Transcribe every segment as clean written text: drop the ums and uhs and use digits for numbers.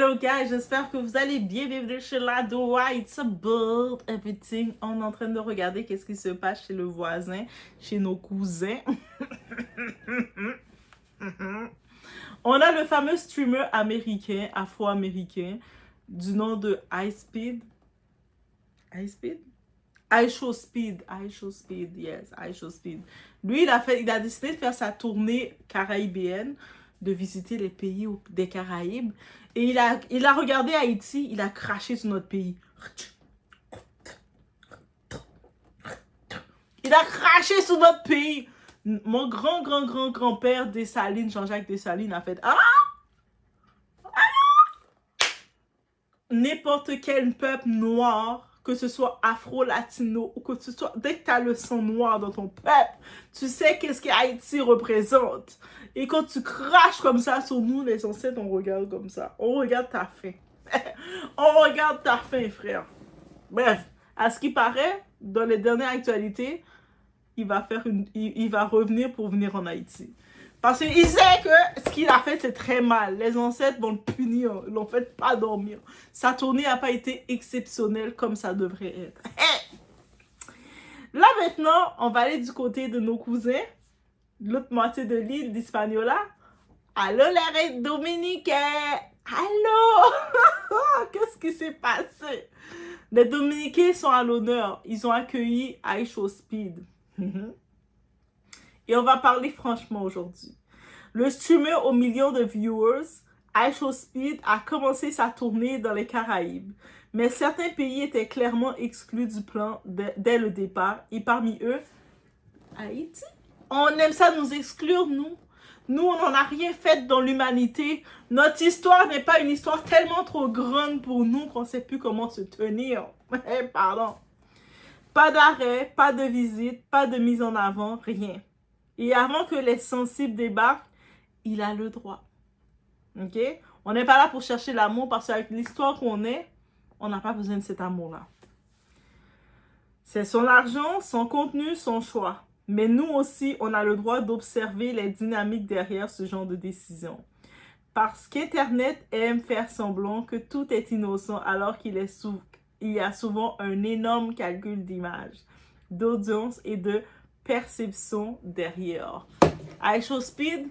Hello guys, j'espère que vous allez bien. Bienvenue chez Ladoa. It's a build everything. On est en train de regarder qu'est-ce qui se passe chez le voisin, chez nos cousins. On a le fameux streamer américain, afro-américain, du nom de iSpeed. iSpeed? iShowSpeed, yes, iShowSpeed. Lui, il a décidé de faire sa tournée caraïbienne, de visiter les pays des Caraïbes. Et il a regardé Haïti, il a craché sur notre pays. Il a craché sur notre pays. Mon grand-grand-grand-grand-père Dessalines, Jean-Jacques Dessalines, a fait « Ah! N'importe quel peuple noir, que ce soit afro-latino ou que ce soit, dès que tu as le sang noir dans ton peuple, tu sais qu'est-ce que Haïti représente. Et quand tu craches comme ça sur nous, les ancêtres, on regarde comme ça. On regarde ta faim. On regarde ta faim, frère. Bref, à ce qui paraît, dans les dernières actualités, il va revenir pour venir en Haïti. Parce qu'il sait que ce qu'il a fait, c'est très mal. Les ancêtres vont le punir. Ils l'ont fait pas dormir. Sa tournée n'a pas été exceptionnelle comme ça devrait être. Là, maintenant, on va aller du côté de nos cousins. L'autre moitié de l'île d'Hispaniola. Allô, les Dominicains! Allô! Qu'est-ce qui s'est passé? Les Dominicains sont à l'honneur. Ils ont accueilli iShowSpeed. Et on va parler franchement aujourd'hui. Le streamer aux millions de viewers, iShowSpeed, a commencé sa tournée dans les Caraïbes. Mais certains pays étaient clairement exclus du plan dès le départ. Et parmi eux, Haïti. On aime ça nous exclure, nous. Nous, on n'en a rien fait dans l'humanité. Notre histoire n'est pas une histoire tellement trop grande pour nous qu'on ne sait plus comment se tenir. Pardon. Pas d'arrêt, pas de visite, pas de mise en avant, rien. Et avant que les sensibles débarquent, il a le droit. OK? On n'est pas là pour chercher l'amour parce qu'avec l'histoire qu'on est, on n'a pas besoin de cet amour-là. C'est son argent, son contenu, son choix. Mais nous aussi, on a le droit d'observer les dynamiques derrière ce genre de décision. Parce qu'Internet aime faire semblant que tout est innocent alors qu'il y a souvent un énorme calcul d'image, d'audience et de perception derrière. iShowSpeed,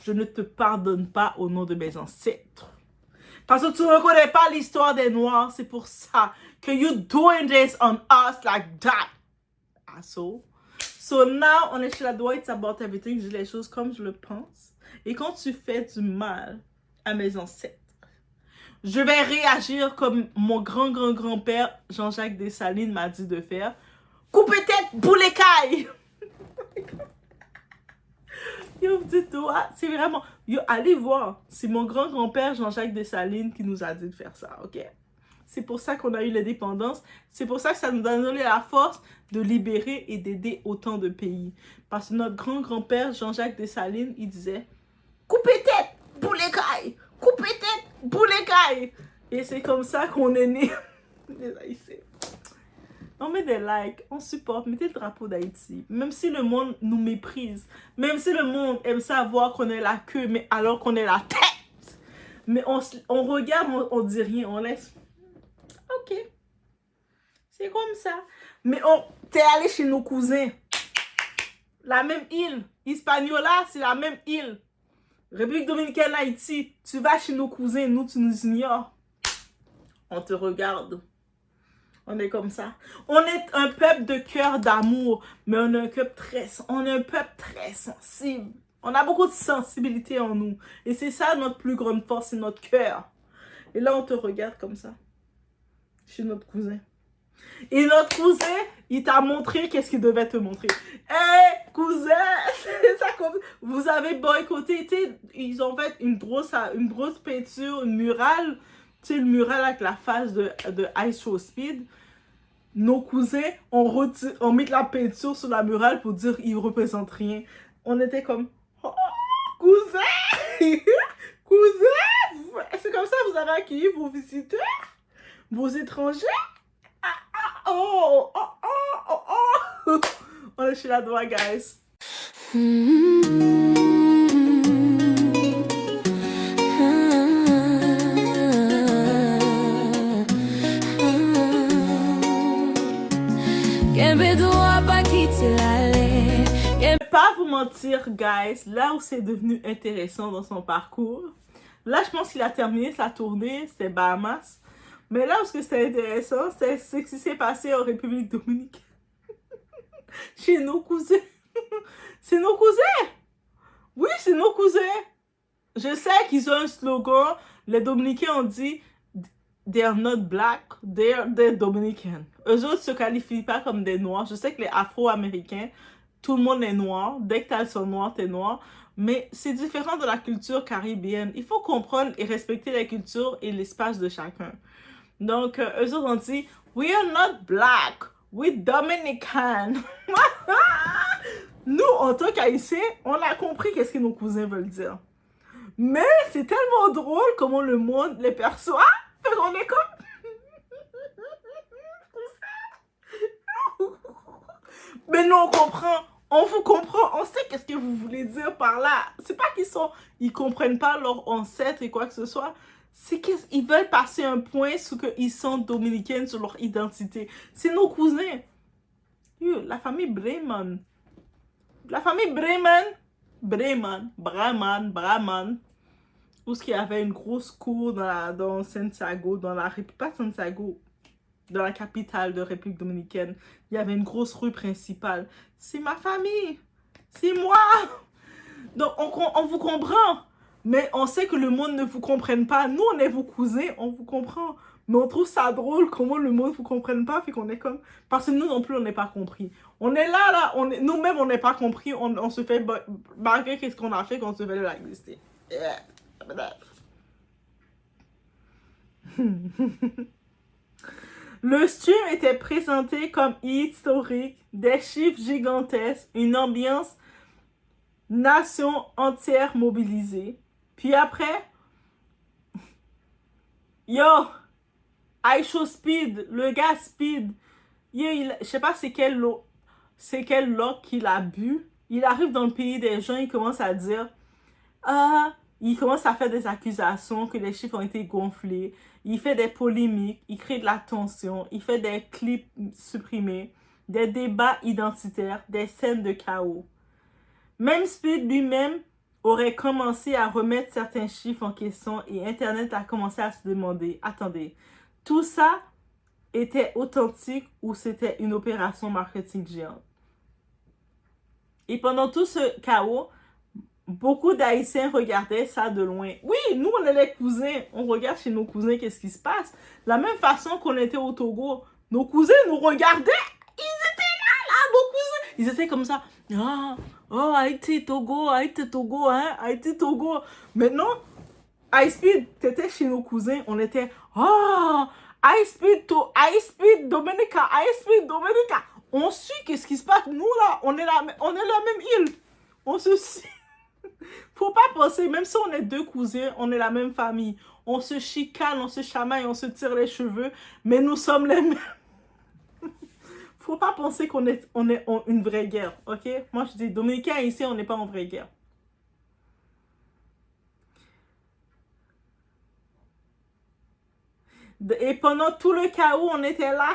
je ne te pardonne pas au nom de mes ancêtres. Parce que tu ne reconnais pas l'histoire des Noirs, c'est pour ça que you doing this on us like that. Asshole. So now, on est chez Ladoa, it's about everything. Je dis les choses comme je le pense. Et quand tu fais du mal à mes ancêtres, je vais réagir comme mon grand-grand-grand-père Jean-Jacques Dessalines m'a dit de faire. Coupez tête, boulet caille! Yo, dis-toi, c'est vraiment... Yo, allez voir, c'est mon grand-grand-père Jean-Jacques Dessalines qui nous a dit de faire ça, ok? C'est pour ça qu'on a eu l'indépendance. C'est pour ça que ça nous a donné la force de libérer et d'aider autant de pays. Parce que notre grand-grand-père Jean-Jacques Dessalines, il disait « Coupez tête, boulet caille! Coupez tête, boulet caille! » Et c'est comme ça qu'on est né. Les Haïtiens. On met des likes, on supporte, mettez le drapeau d'Haïti. Même si le monde nous méprise, même si le monde aime savoir qu'on est la queue, mais alors qu'on est la tête. Mais on regarde, on dit rien, on laisse. Ok, c'est comme ça. Mais t'es allé chez nos cousins. La même île. Hispaniola, c'est la même île. République Dominicaine, Haïti. Tu vas chez nos cousins, nous, tu nous ignores. On te regarde. On est comme ça. On est un peuple de cœur d'amour, mais on est un peuple très sensible. On a beaucoup de sensibilité en nous. Et c'est ça notre plus grande force, c'est notre cœur. Et là, on te regarde comme ça. Chez notre cousin. Et notre cousin, il t'a montré qu'est-ce qu'il devait te montrer. Hé, cousin, c'est ça comme... Vous avez boycotté, tu sais, ils ont fait une grosse peinture, une murale, tu sais, le mural avec la face de iShowSpeed. Nos cousins ont mis de la peinture sur la murale pour dire qu'ils ne représentent rien. On était comme, oh, cousin, cousin, c'est comme ça que vous avez accueilli vos visiteurs, vos étrangers. Oh. On est chez Ladoa, guys. mentir, guys, là où c'est devenu intéressant dans son parcours, là, je pense qu'il a terminé sa tournée, c'était Bahamas. Mais là où c'est intéressant, c'est ce qui s'est passé en République Dominicaine. Chez nos cousins. C'est nos cousins. Oui, c'est nos cousins. Je sais qu'ils ont un slogan. Les Dominicains ont dit they are not black, they're Dominican. Eux autres se qualifient pas comme des noirs. Je sais que les Afro-Américains, tout le monde est noir. Dès que t'as le son noir, t'es noir. Mais c'est différent de la culture caribéenne. Il faut comprendre et respecter la culture et l'espace de chacun. Donc, eux autres ont dit we are not black, we're Dominican. Nous, en tant qu'Haïtiens, on a compris qu'est-ce que nos cousins veulent dire. Mais c'est tellement drôle comment le monde les perçoit. On est comme... Mais nous, on comprend. On vous comprend. On sait qu'est-ce que vous voulez dire par là. C'est pas ils comprennent pas leur ancêtre et quoi que ce soit. C'est qu'ils veulent passer un point sur qu'ils sont dominicains, sur leur identité. C'est nos cousins. La famille Bremen. La famille Brahman, où il y avait une grosse cour dans Santiago, dans la capitale de République Dominicaine. Il y avait une grosse rue principale. C'est ma famille. C'est moi. Donc, on vous comprend. Mais on sait que le monde ne vous comprenne pas. Nous, on est vos cousins, on vous comprend. Mais on trouve ça drôle comment le monde ne vous comprenne pas. Fait qu'on est comme... Parce que nous non plus, on n'est pas compris. On est là, nous-mêmes, on n'est pas compris. On se fait... Malgré qu'est-ce qu'on a fait, qu'on se fait là exister. Le stream était présenté comme historique, des chiffres gigantesques, une ambiance nation entière mobilisée. Puis après, yo, iShow Speed, le gars Speed, je sais pas c'est quel lock qu'il a bu. Il arrive dans le pays des gens, il commence à dire, il commence à faire des accusations que les chiffres ont été gonflés. Il fait des polémiques, il crée de la tension, il fait des clips supprimés, des débats identitaires, des scènes de chaos. Même Speed lui-même aurait commencé à remettre certains chiffres en question et Internet a commencé à se demander, attendez, tout ça était authentique ou c'était une opération marketing géante? Et pendant tout ce chaos, beaucoup d'Haïtiens regardaient ça de loin. Oui, nous, on est les cousins. On regarde chez nos cousins qu'est-ce qui se passe. La même façon qu'on était au Togo, nos cousins nous regardaient. Ils étaient là, nos cousins. Ils étaient comme ça. Oh, Haïti, Togo, hein, Haïti, Togo. Maintenant, iSpeed, t'étais chez nos cousins, on était, iSpeed, Dominica, iSpeed, Dominica. On suit qu'est-ce qui se passe. Nous, là, on est la même île. On se suit. Faut pas penser, même si on est deux cousins, on est la même famille. On se chicane, on se chamaille, on se tire les cheveux, mais nous sommes les mêmes. Faut pas penser qu'on est en une vraie guerre, ok? Moi, je dis, Dominicains, ici, on n'est pas en vraie guerre. Et pendant tout le chaos, on était là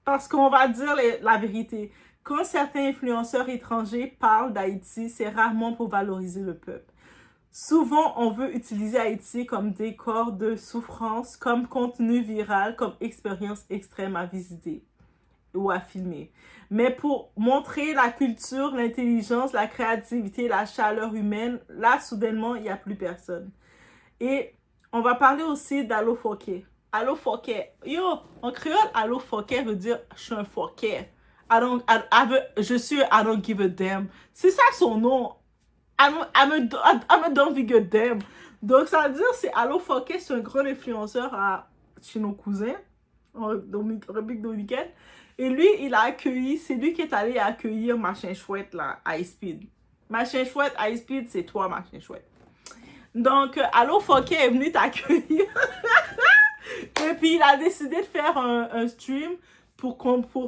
parce qu'on va dire la vérité. Quand certains influenceurs étrangers parlent d'Haïti, c'est rarement pour valoriser le peuple. Souvent, on veut utiliser Haïti comme décor de souffrance, comme contenu viral, comme expérience extrême à visiter ou à filmer. Mais pour montrer la culture, l'intelligence, la créativité, la chaleur humaine, là, soudainement, il n'y a plus personne. Et on va parler aussi d'Allo Foké. Allo Foké. Yo, en créole, Allo Foké veut dire « je suis un foké ». Je suis I don't give a damn. C'est ça son nom. I don't give a damn. Donc, ça veut dire c'est Allo Foké, c'est un grand influenceur chez nos cousins en République Dominicaine. Et lui, c'est lui qui est allé accueillir Machin Chouette là, iSpeed. Machin Chouette, iSpeed, c'est toi, Machin Chouette. Donc, Allo Foké est venu t'accueillir. Et puis, il a décidé de faire un stream pour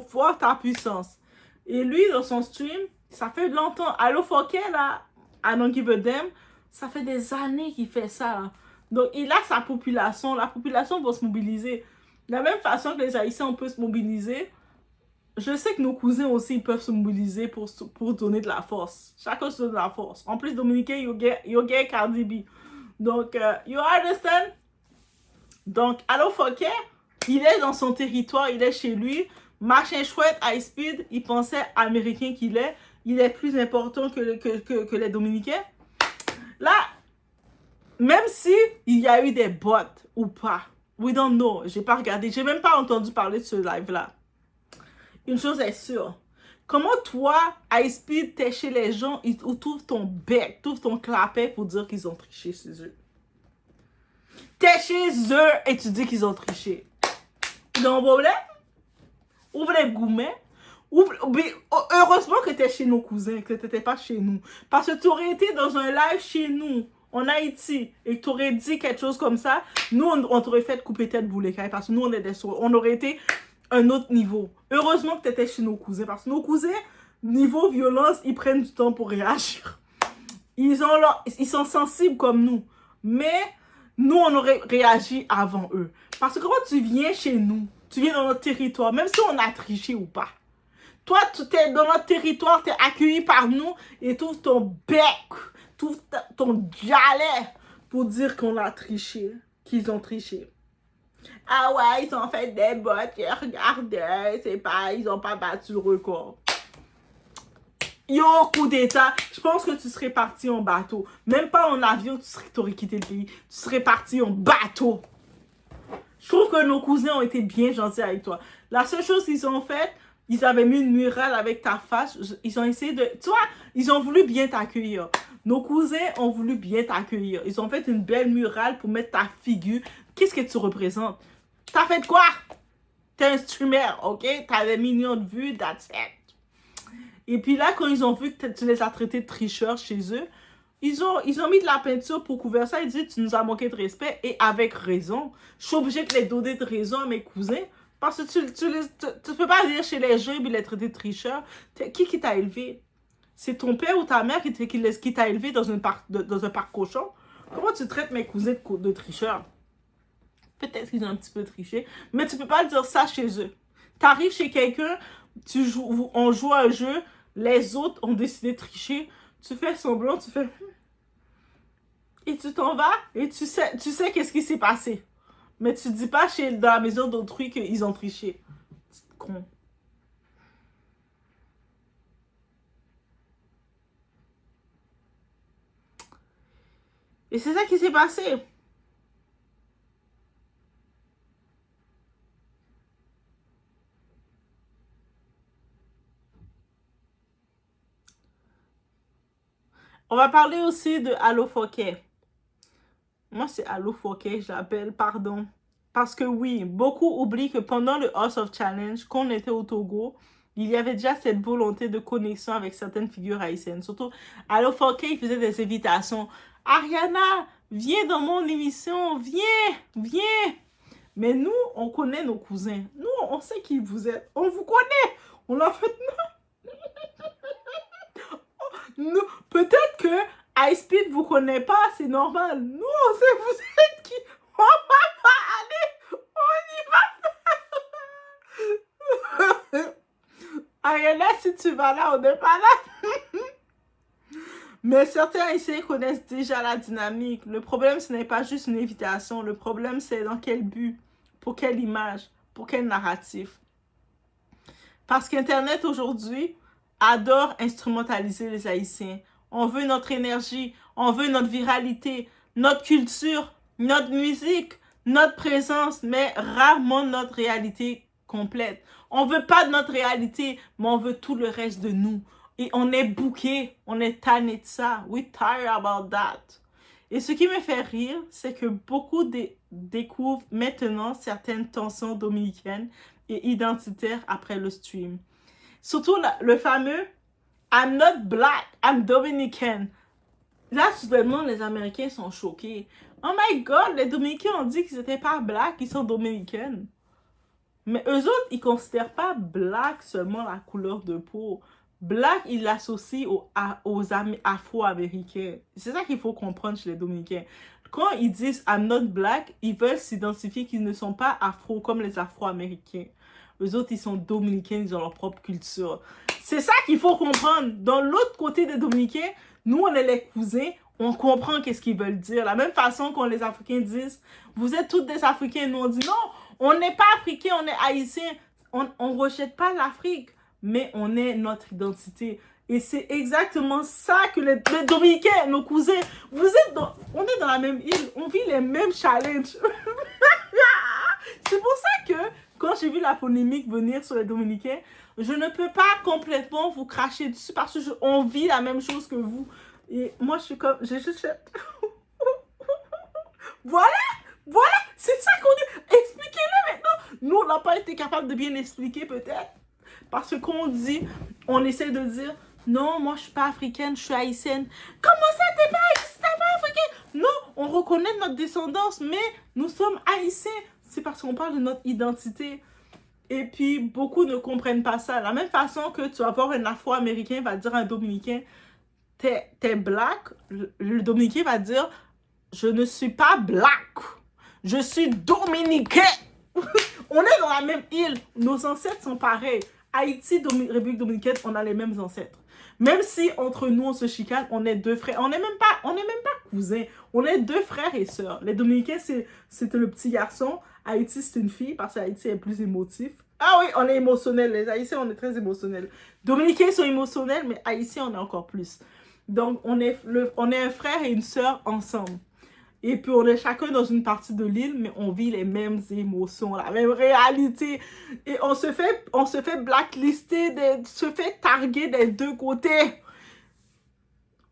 voir ta puissance. Et lui, dans son stream, ça fait longtemps. Allo Foké, là, I don't give a damn, ça fait des années qu'il fait ça. Là. Donc, il a sa population. La population va se mobiliser. De la même façon que les Haïtiens, on peut se mobiliser, je sais que nos cousins aussi ils peuvent se mobiliser pour donner de la force. Chacun se donne de la force. En plus, Dominicain, you get Cardi B. Donc, you understand? Donc, Allo Foké, il est dans son territoire, il est chez lui. Machin chouette, High Speed, il pensait américain qu'il est. Il est plus important que les Dominicains. Là, même si il y a eu des bots ou pas, we don't know. J'ai pas regardé, j'ai même pas entendu parler de ce live-là. Une chose est sûre. Comment toi, High Speed, t'es chez les gens, ils t'ouvrent ton bec, t'ouvrent ton clapet pour dire qu'ils ont triché chez eux. T'es chez eux et tu dis qu'ils ont triché. Ils ont un problème? Ouvre les gourmets. Heureusement que t'es chez nos cousins, que t'étais pas chez nous. Parce que tu aurais été dans un live chez nous, en Haïti, et que tu aurais dit quelque chose comme ça, nous, on t'aurait fait couper tête boulet parce que nous, on aurait été un autre niveau. Heureusement que tu étais chez nos cousins, parce que nos cousins, niveau violence, ils prennent du temps pour réagir. Ils sont sensibles comme nous. Mais nous, on aurait réagi avant eux. Parce que quand tu viens chez nous, tu viens dans notre territoire, même si on a triché ou pas, toi, tu es dans notre territoire, tu es accueilli par nous et tu ouvres ton bec, tu ouvres ton galet pour dire qu'on a triché, qu'ils ont triché. Ah ouais, ils ont fait des bottes, regardez, c'est pas, ils ont pas battu le record. Yo, coup d'état, je pense que tu serais parti en bateau. Même pas en avion, tu aurais quitté le pays. Tu serais parti en bateau. Je trouve que nos cousins ont été bien gentils avec toi. La seule chose qu'ils ont faite, ils avaient mis une murale avec ta face. Ils ont essayé de... Tu vois, ils ont voulu bien t'accueillir. Nos cousins ont voulu bien t'accueillir. Ils ont fait une belle murale pour mettre ta figure. Qu'est-ce que tu représentes? T'as fait quoi? T'es un streamer, ok? T'as des millions de vues, that's it. Et puis là, quand ils ont vu que tu les as traités de tricheurs chez eux, ils ont mis de la peinture pour couvrir ça. Ils disent, tu nous as manqué de respect. Et avec raison. Je suis obligée de les donner de raison à mes cousins. Parce que tu peux pas venir chez les gens et les traiter de tricheurs. Qui t'a élevé? C'est ton père ou ta mère qui t'a élevé dans un parc cochon? Comment tu traites mes cousins de tricheurs? Peut-être qu'ils ont un petit peu triché. Mais tu peux pas dire ça chez eux. T'arrives chez quelqu'un, on joue à un jeu, les autres ont décidé de tricher. Tu fais semblant, tu fais... Et tu t'en vas et tu sais qu'est-ce qui s'est passé. Mais tu dis pas dans la maison d'autrui qu'ils ont triché. C'est con. Et c'est ça qui s'est passé. On va parler aussi de Allo Foké. Moi, c'est Allo Foké, je l'appelle, pardon. Parce que oui, beaucoup oublient que pendant le House of Challenge, quand on était au Togo, il y avait déjà cette volonté de connexion avec certaines figures haïtiennes. Surtout, Allo Foké, il faisait des invitations. Ariana, viens dans mon émission, viens. Mais nous, on connaît nos cousins. Nous, on sait qui vous êtes. On vous connaît. On l'a fait. Nous, peut-être que High Speed vous connaît pas, c'est normal. Nous, on sait vous êtes qui. On va pas aller. On y va. Ariana, si tu vas là, on n'est pas là. Mais certains Haïtiens connaissent déjà la dynamique. Le problème, ce n'est pas juste une invitation. Le problème, c'est dans quel but, pour quelle image, pour quel narratif. Parce qu'Internet, aujourd'hui, adore instrumentaliser les Haïtiens. On veut notre énergie, on veut notre viralité, notre culture, notre musique, notre présence, mais rarement notre réalité complète. On veut pas de notre réalité, mais on veut tout le reste de nous. Et on est bouqué, on est tanné de ça. We tired about that. Et ce qui me fait rire, c'est que beaucoup découvrent maintenant certaines tensions dominicaines et identitaires après le stream. Surtout le fameux I'm not black, I'm Dominican. Là, soudainement, les Américains sont choqués. Oh my God, les Dominicains ont dit qu'ils n'étaient pas black, ils sont dominicains. Mais eux autres, ils ne considèrent pas black seulement la couleur de peau. Black, ils l'associent aux Afro-Américains. C'est ça qu'il faut comprendre chez les Dominicains. Quand ils disent I'm not black, ils veulent s'identifier qu'ils ne sont pas afro comme les Afro-Américains. Eux autres, ils sont dominicains, ils ont leur propre culture. C'est ça qu'il faut comprendre. Dans l'autre côté des Dominicains, nous, on est les cousins, on comprend qu'est-ce qu'ils veulent dire. La même façon qu'on les Africains disent, vous êtes tous des Africains. Nous, on dit non, on n'est pas Africains, on est Haïtiens. On ne rejette pas l'Afrique, mais on est notre identité. Et c'est exactement ça que les Dominicains, nos cousins, on est dans la même île, on vit les mêmes challenges. C'est pour ça que, quand j'ai vu la polémique venir sur les Dominicains, je ne peux pas complètement vous cracher dessus parce qu'on vit la même chose que vous. Et moi, je suis comme, j'ai juste fait... Voilà, c'est ça qu'on dit. Expliquez-le maintenant. Nous, on n'a pas été capable de bien expliquer peut-être. Parce qu'on dit, on essaie de dire, non, moi, je suis pas africaine, je suis haïtienne. Comment ça, t'es pas africaine? Non, on reconnaît notre descendance, mais nous sommes haïtiens. C'est parce qu'on parle de notre identité. Et puis, beaucoup ne comprennent pas ça. De la même façon que tu vas voir un Afro-Américain va dire à un Dominicain, t'es black. Le Dominicain va dire, je ne suis pas black. Je suis dominicain. On est dans la même île. Nos ancêtres sont pareils. Haïti, République dominicaine, on a les mêmes ancêtres. Même si entre nous, on se chicane, on est deux frères. On n'est même pas cousins. On est deux frères et sœurs. Les Dominicains, c'était le petit garçon. Haïti, c'est une fille parce que Haïti est plus émotif. Ah oui, on est émotionnel. Les Haïtiens, on est très émotionnels. Dominicains sont émotionnels, mais Haïtiens, on est encore plus. Donc, on est un frère et une sœur ensemble. Et puis, on est chacun dans une partie de l'île, mais on vit les mêmes émotions, la même réalité. Et on se fait blacklister, se fait targuer des deux côtés.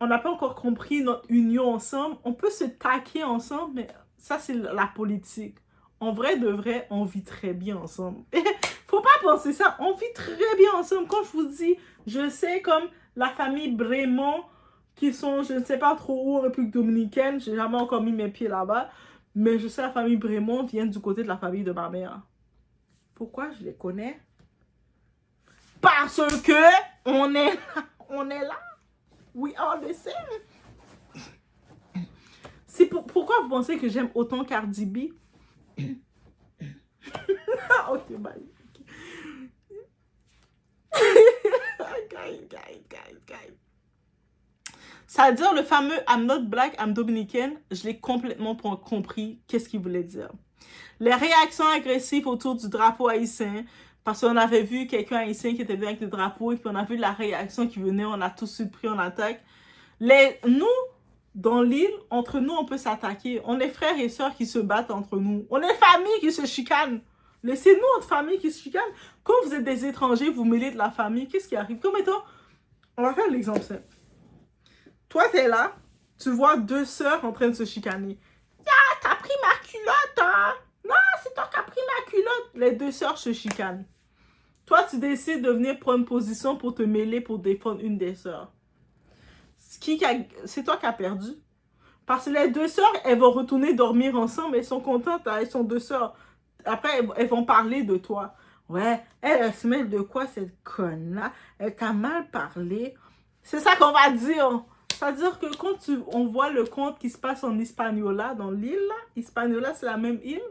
On n'a pas encore compris notre union ensemble. On peut se taquer ensemble, mais ça, c'est la politique. En vrai de vrai, on vit très bien ensemble. Faut pas penser ça. On vit très bien ensemble. Quand je vous dis, je sais comme la famille Brémond, qui sont, je ne sais pas trop où, en République dominicaine. J'ai jamais encore mis mes pieds là-bas. Mais je sais la famille Brémond vient du côté de la famille de ma mère. Pourquoi je les connais? Parce que on est là. We are the same. Pourquoi vous pensez que j'aime autant Cardi B? Ok, bye. Guys. Ça veut dire le fameux I'm not black, I'm dominicaine. Je l'ai complètement compris qu'est-ce qu'il voulait dire. Les réactions agressives autour du drapeau haïtien, parce qu'on avait vu quelqu'un haïtien qui était venu avec le drapeau, et puis on a vu la réaction qui venait, on a tous su pris en attaque. Nous, dans l'île, entre nous, on peut s'attaquer. On est frères et sœurs qui se battent entre nous. On est famille qui se chicane. Laissez-nous notre famille qui se chicane. Quand vous êtes des étrangers, vous mêlez de la famille, qu'est-ce qui arrive? Comme étant, on va faire l'exemple simple. Toi, t'es là, tu vois deux sœurs en train de se chicaner. Ah, t'as pris ma culotte, hein? Non, c'est toi qui as pris ma culotte. Les deux sœurs se chicanent. Toi, tu décides de venir prendre position pour te mêler pour défendre une des sœurs. C'est toi qui as perdu. Parce que les deux sœurs, elles vont retourner dormir ensemble. Elles sont contentes, hein? Elles sont deux sœurs. Après, elles vont parler de toi. Ouais, elle se mêle de quoi cette conne-là? Elle t'a mal parlé. C'est ça qu'on va dire. C'est-à-dire que quand on voit le conte qui se passe en Hispaniola, dans l'île, là, Hispaniola, c'est la même île.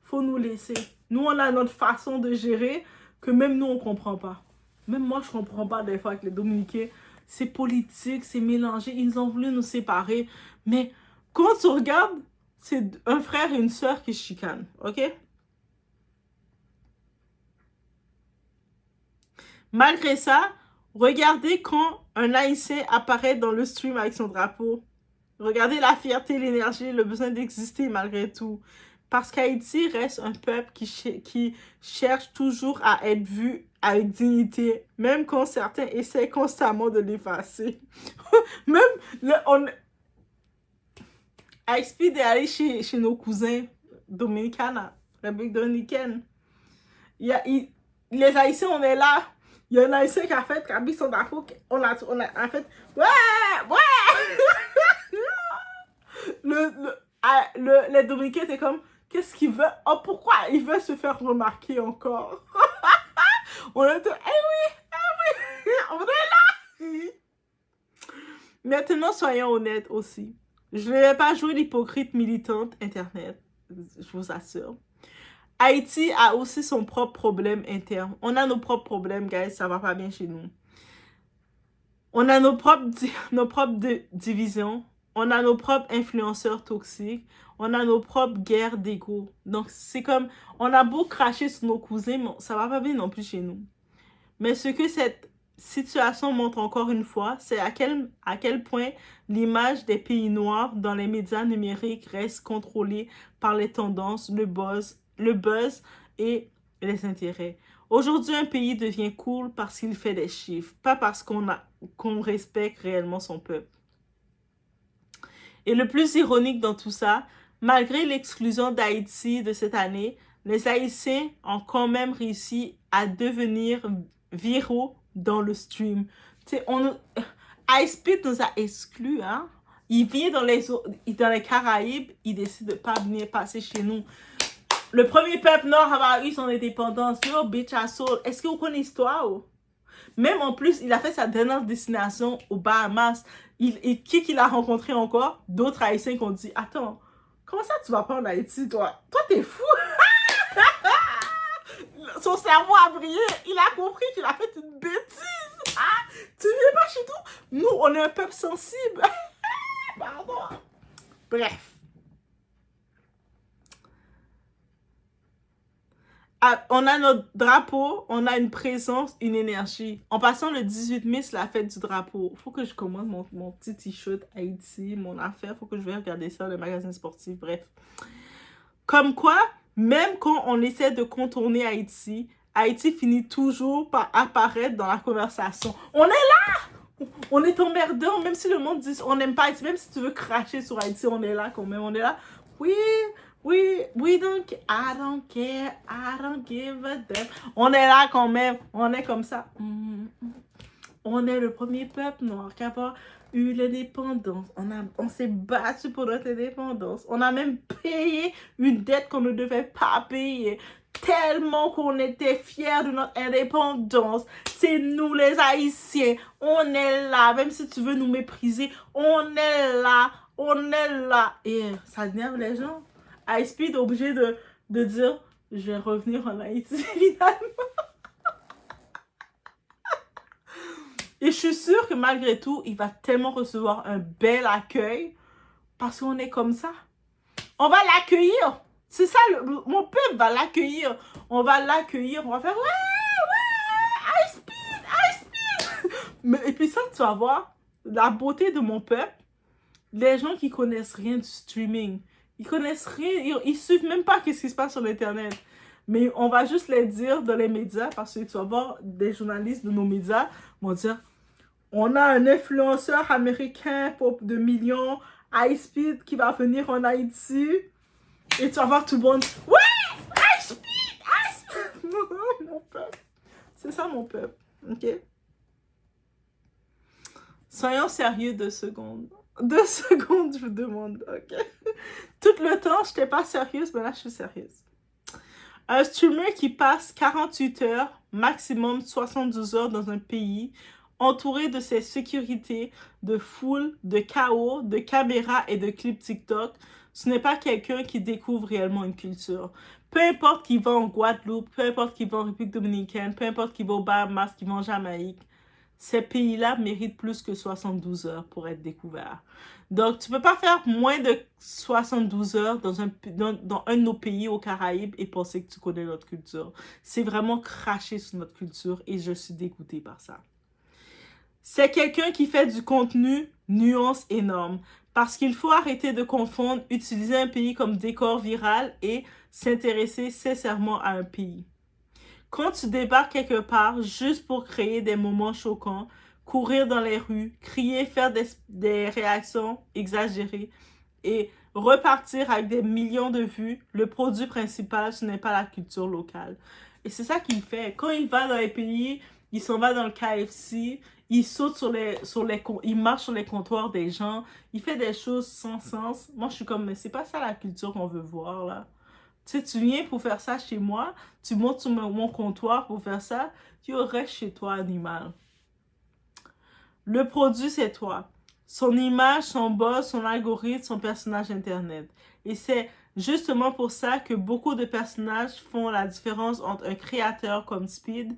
Faut nous laisser. Nous, on a notre façon de gérer que même nous, on comprend pas. Même moi, je comprends pas des fois avec les Dominicains. C'est politique, c'est mélangé. Ils ont voulu nous séparer. Mais quand tu regardes, c'est un frère et une sœur qui se chicanent. OK? Malgré ça, regardez quand un Haïtien apparaît dans le stream avec son drapeau. Regardez la fierté, l'énergie, le besoin d'exister malgré tout. Parce qu'Haïti reste un peuple qui cherche toujours à être vu avec dignité, même quand certains essaient constamment de l'effacer. Même, à expédier d'aller chez nos cousins dominicains, République dominicaine. Les Haïtiens, on est là. Il y a un Haïtien qui a mis son drapeau. On a fait, ouais! Les Dominicains étaient comme, qu'est-ce qu'il veut? Oh, pourquoi il veut se faire remarquer encore? On a dit, oui, on est là! Maintenant, soyons honnêtes aussi. Je ne vais pas jouer l'hypocrite militante Internet, je vous assure. Haïti a aussi son propre problème interne. On a nos propres problèmes, guys, ça va pas bien chez nous. On a nos propres divisions. On a nos propres influenceurs toxiques. On a nos propres guerres d'ego. Donc, c'est comme, on a beau cracher sur nos cousins, mais ça va pas bien non plus chez nous. Mais ce que cette situation montre encore une fois, c'est à quel point l'image des pays noirs dans les médias numériques reste contrôlée par les tendances, le buzz et les intérêts. Aujourd'hui, un pays devient cool parce qu'il fait des chiffres, pas parce qu'on respecte réellement son peuple. Et le plus ironique dans tout ça, malgré l'exclusion d'Haïti de cette année, les Haïtiens ont quand même réussi à devenir viraux dans le stream. Tu sais, Icepeed nous a exclus, hein. Il vient dans les Caraïbes, il décide de pas venir passer chez nous. Le premier peuple noir à avoir eu son indépendance, yo, bitch à soul. Est-ce que vous connaissez l'histoire? Même en plus, il a fait sa dernière destination aux Bahamas. Qui qu'il a rencontré encore? D'autres Haïtiens qui ont dit, attends, comment ça tu vas pas en Haïti, toi? Toi, t'es fou! Son cerveau a brillé. Il a compris qu'il a fait une bêtise. Ah, tu viens pas chez nous? Nous, on est un peuple sensible. Pardon. Bref. On a notre drapeau, on a une présence, une énergie. En passant le 18 mai, c'est la fête du drapeau. Faut que je commande mon petit t-shirt Haïti, mon affaire. Faut que je vais regarder ça dans les magasins sportifs. Bref. Comme quoi, même quand on essaie de contourner Haïti, Haïti finit toujours par apparaître dans la conversation. On est là! On est emmerdant, même si le monde dit on n'aime pas Haïti, même si tu veux cracher sur Haïti, on est là quand même, on est là. Oui, we don't care, I don't give a damn. On est là quand même, on est comme ça. On est le premier peuple noir qui a eu l'indépendance. On s'est battu pour notre indépendance. On a même payé une dette qu'on ne devait pas payer. Tellement qu'on était fiers de notre indépendance. C'est nous les Haïtiens. On est là. Même si tu veux nous mépriser, on est là. On est là. Et ça énerve les gens. Icepeed est obligé de dire, je vais revenir en Haïti finalement. Et je suis sûre que malgré tout, il va tellement recevoir un bel accueil parce qu'on est comme ça. On va l'accueillir. C'est ça, mon peuple va l'accueillir. On va l'accueillir, on va faire ouais, Icepeed. Et puis ça, tu vas voir, la beauté de mon peuple, les gens qui connaissent rien du streaming, ils connaissent rien, ils suivent même pas ce qui se passe sur Internet. Mais on va juste les dire dans les médias parce que tu vas voir des journalistes de nos médias vont dire on a un influenceur américain de millions, Icepeed, qui va venir en Haïti. Et tu vas voir tout le monde. Ouais! Icepeed! Mon peuple. C'est ça mon peuple. Ok? Soyons sérieux 2 secondes. 2 secondes, je vous demande. Ok? Tout le temps, je n'étais pas sérieuse, mais là, je suis sérieuse. Un streamer qui passe 48 heures, maximum 72 heures dans un pays, entouré de ses sécurités, de foule, de chaos, de caméras et de clips TikTok, ce n'est pas quelqu'un qui découvre réellement une culture. Peu importe qu'il va en Guadeloupe, peu importe qu'il va en République dominicaine, peu importe qu'il va aux Bahamas, qu'il va en Jamaïque, ces pays-là méritent plus que 72 heures pour être découverts. Donc, tu ne peux pas faire moins de 72 heures dans un de nos pays aux Caraïbes et penser que tu connais notre culture. C'est vraiment cracher sur notre culture et je suis dégoûtée par ça. C'est quelqu'un qui fait du contenu nuance énorme. Parce qu'il faut arrêter de confondre utiliser un pays comme décor viral et s'intéresser sincèrement à un pays. Quand tu débarques quelque part juste pour créer des moments choquants, courir dans les rues, crier, faire des réactions exagérées et repartir avec des millions de vues, le produit principal, ce n'est pas la culture locale. Et c'est ça qu'il fait. Quand il va dans les pays, il s'en va dans le KFC, il saute il marche sur les comptoirs des gens, il fait des choses sans sens. Moi, je suis comme, mais c'est pas ça la culture qu'on veut voir, là. Tu sais, tu viens pour faire ça chez moi, tu montes sur mon comptoir pour faire ça, tu restes chez toi, animal. Le produit, c'est toi. Son image, son boss, son algorithme, son personnage Internet. Et c'est justement pour ça que beaucoup de personnages font la différence entre un créateur comme Speed.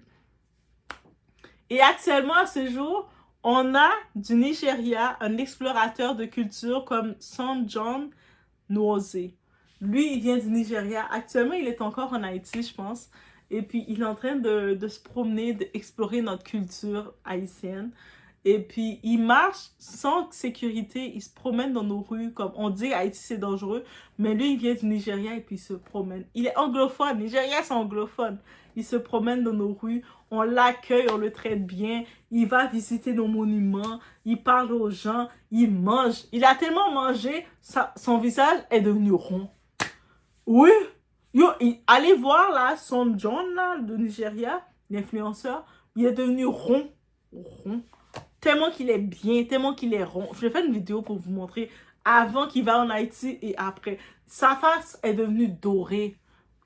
Et actuellement, à ce jour, on a du Nigeria un explorateur de culture comme Son John Nwoze. Lui, il vient du Nigeria. Actuellement, il est encore en Haïti, je pense. Et puis, il est en train de se promener, d'explorer notre culture haïtienne. Et puis, il marche sans sécurité. Il se promène dans nos rues. Comme on dit, Haïti, c'est dangereux. Mais lui, il vient du Nigeria et puis il se promène. Il est anglophone. Nigeria, c'est anglophone. Il se promène dans nos rues. On l'accueille, on le traite bien. Il va visiter nos monuments. Il parle aux gens. Il mange. Il a tellement mangé, son visage est devenu rond. Oui. Yo, allez voir là, Son John, là, de Nigeria, l'influenceur. Il est devenu rond. Rond. Tellement qu'il est bien, tellement qu'il est rond. Je vais faire une vidéo pour vous montrer avant qu'il va en Haïti et après. Sa face est devenue dorée.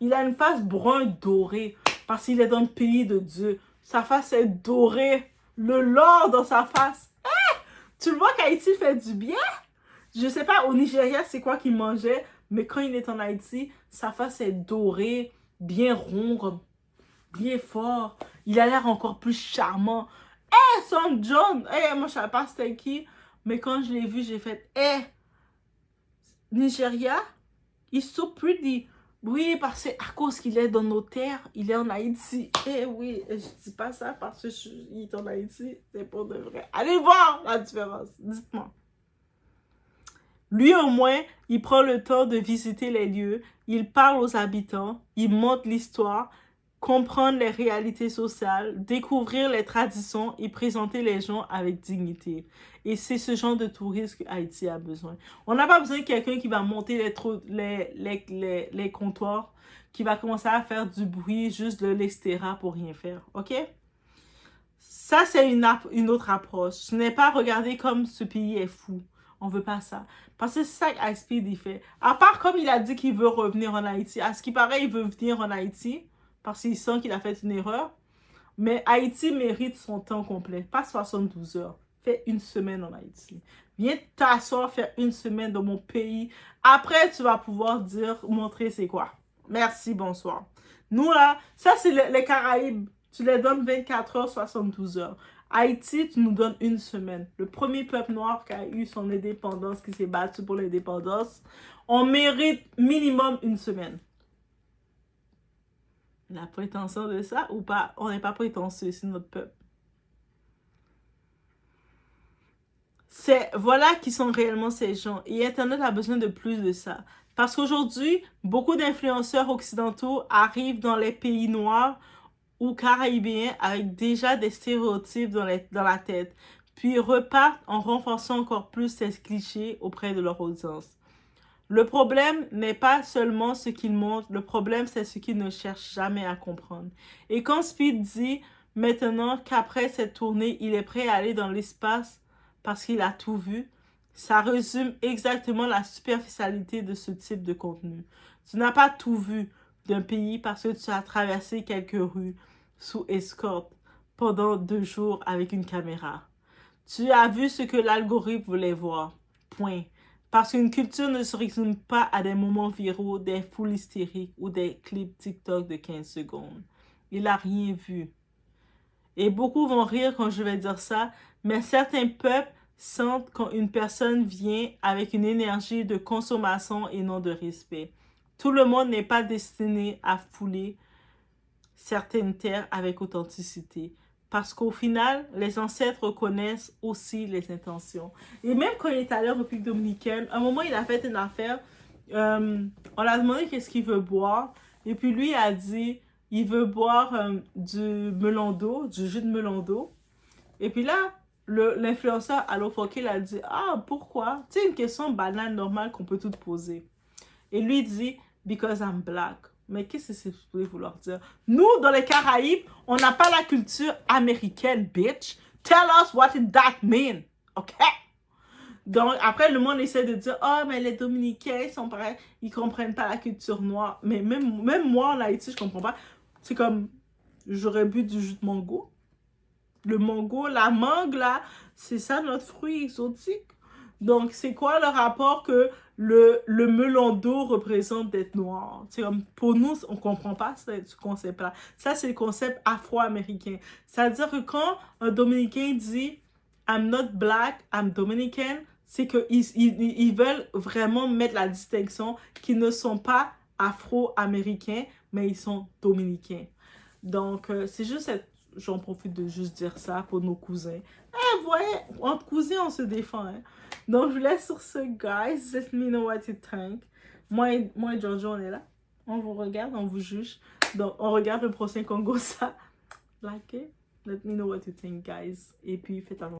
Il a une face brun dorée parce qu'il est dans le pays de Dieu. Sa face est dorée. Le lard dans sa face. Tu le vois qu'Haïti fait du bien? Je sais pas au Nigeria c'est quoi qu'il mangeait, mais quand il est en Haïti, sa face est dorée, bien ronde, bien fort. Il a l'air encore plus charmant. Son John, moi je savais pas c'était qui, mais quand je l'ai vu, j'ai fait, Nigeria, he's so pretty. Oui, parce que à cause qu'il est dans nos terres, il est en Haïti. Oui, je dis pas ça parce qu'il est en Haïti, c'est pour de vrai. Allez voir la différence, dites-moi. Lui au moins, il prend le temps de visiter les lieux, il parle aux habitants, il montre l'histoire, comprendre les réalités sociales, découvrir les traditions et présenter les gens avec dignité. Et c'est ce genre de tourisme que Haïti a besoin. On n'a pas besoin de quelqu'un qui va monter les comptoirs, qui va commencer à faire du bruit juste de l'extérieur pour rien faire. OK? Ça, c'est une autre approche. Ce n'est pas regarder comme ce pays est fou. On veut pas ça. Parce que c'est ça qu'Icepeed il fait. À part comme il a dit qu'il veut revenir en Haïti. À ce qui paraît, il veut venir en Haïti parce qu'il sent qu'il a fait une erreur. Mais Haïti mérite son temps complet. Pas 72 heures. Fais une semaine en Haïti. Viens t'asseoir, faire une semaine dans mon pays. Après, tu vas pouvoir montrer c'est quoi. Merci, bonsoir. Nous là, ça c'est les Caraïbes. Tu les donnes 24 heures, 72 heures. Haïti, tu nous donnes une semaine. Le premier peuple noir qui a eu son indépendance, qui s'est battu pour l'indépendance, on mérite minimum une semaine. La prétention de ça ou pas? On n'est pas prétentieux, c'est notre peuple. Voilà qui sont réellement ces gens. Et Internet a besoin de plus de ça. Parce qu'aujourd'hui, beaucoup d'influenceurs occidentaux arrivent dans les pays noirs ou caribéens avec déjà des stéréotypes dans la tête, puis repartent en renforçant encore plus ces clichés auprès de leur audience. Le problème n'est pas seulement ce qu'ils montrent, le problème c'est ce qu'ils ne cherchent jamais à comprendre. Et quand Speed dit maintenant qu'après cette tournée, il est prêt à aller dans l'espace parce qu'il a tout vu, ça résume exactement la superficialité de ce type de contenu. Tu n'as pas tout vu d'un pays parce que tu as traversé quelques rues sous escorte pendant 2 jours avec une caméra. Tu as vu ce que l'algorithme voulait voir. Point. Parce qu'une culture ne se résume pas à des moments viraux, des foules hystériques ou des clips TikTok de 15 secondes. Il n'a rien vu. Et beaucoup vont rire quand je vais dire ça, mais certains peuples sentent quand une personne vient avec une énergie de consommation et non de respect. Tout le monde n'est pas destiné à fouler certaines terres avec authenticité. Parce qu'au final, les ancêtres reconnaissent aussi les intentions. Et même quand il est allé en République dominicaine, à un moment, il a fait une affaire. On l'a demandé qu'est-ce qu'il veut boire. Et puis lui a dit, il veut boire du melon d'eau, du jus de melon d'eau. Et puis là, l'influenceur Allo Fokil a dit, ah, pourquoi? C'est une question banale, normale qu'on peut tout poser. Et lui dit, because I'm black. Mais qu'est-ce que c'est supposé vouloir dire? Nous, dans les Caraïbes, on n'a pas la culture américaine, bitch. Tell us what did that mean, ok? Donc, après, le monde essaie de dire, oh, mais les Dominicains, ils sont pareils, ils comprennent pas la culture noire. Mais même moi, en Haïti, je comprends pas. C'est comme, j'aurais bu du jus de mango. Le mango, la mangue, là, c'est ça notre fruit exotique. Donc, c'est quoi le rapport que le melon d'eau représente d'être noir. C'est comme, pour nous, on comprend pas ce concept-là. Ça, c'est le concept afro-américain. C'est-à-dire que quand un Dominicain dit « I'm not black, I'm Dominican », c'est qu'ils veulent vraiment mettre la distinction qu'ils ne sont pas afro-américains, mais ils sont dominicains. Donc, c'est juste, j'en profite de juste dire ça pour nos cousins. Vous voyez, entre cousins, on se défend. Hein? Donc, je vous laisse sur ce, guys. Let me know what you think. Moi et Giorgio, on est là. On vous regarde, on vous juge. Donc, on regarde le prochain Congo, ça. Like it. Let me know what you think, guys. Et puis, faites attention.